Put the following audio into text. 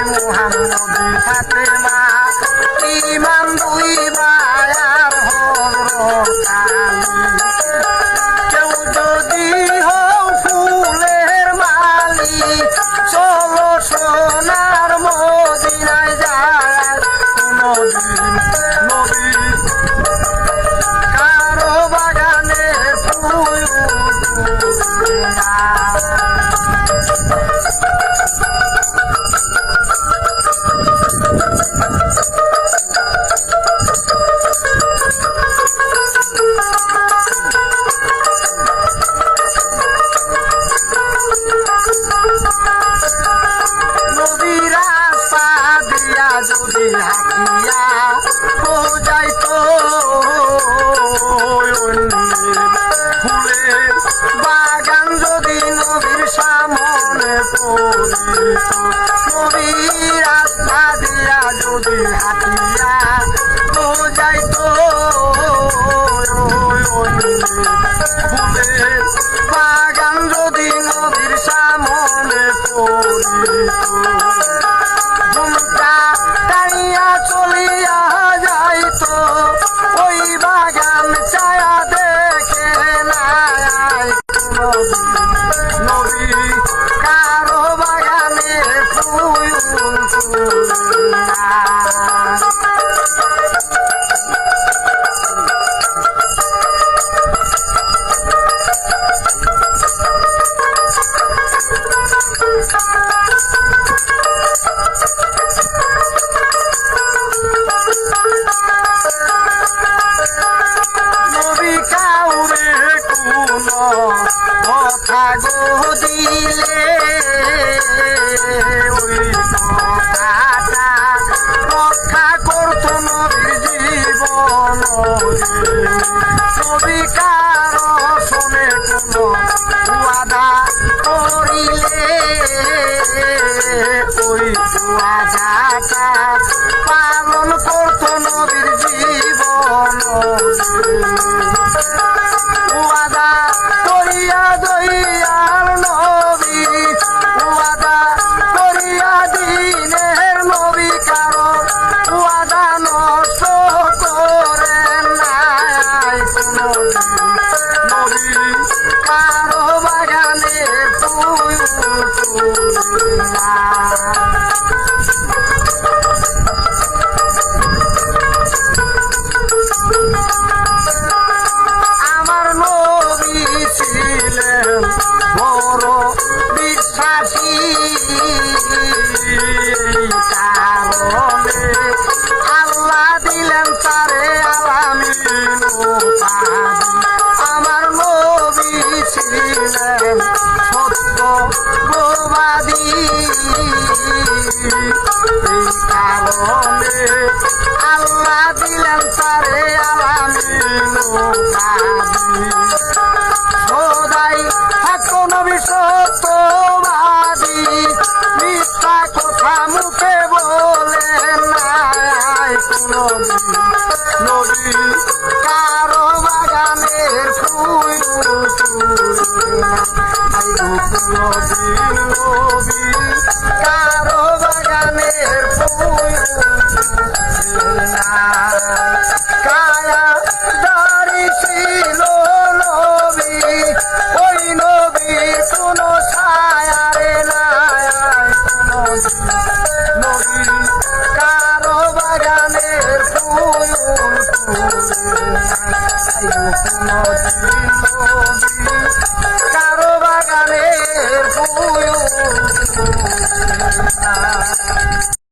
মুহাম্মদি ফাতেমা ইমাম দুই বায়ার হযরত আলী কেউ যদি হও ফুলের মালি চলো সোনার মদিনায় যায় কোনদিন নবী কারো বাগানে ফুল না যদি হাকিয়া বোঝাই তো ফুলের বাগান যদি নবীর সামনে পড়িত নবীর রাস্তা দিয়া যদি হাকিয়া বোঝাই তো ফুলের বাগান যদি নবীর সামনে পড়িত চলিয়া যাইত ওই বাগান ছায়া দেখে নাই নবী কারো বাগানে ফুল কথা গো দিলে ওই কথাটা রক্ষা করতো নবীর জীবন নবী কারো শোনে কোনো ওয়াদা করিলে ওই ওয়াদাটা পালন করতো নবীর জীবন ওয়াদা করিয়া দইয়ার নবী ওয়াদা করিয়া দিনের নবী কারো ওয়াদা নষ্ট করেন নাই নবী কারো বাগানে ফুল আমার নবী ছিলেন বড় বিশ্বাসী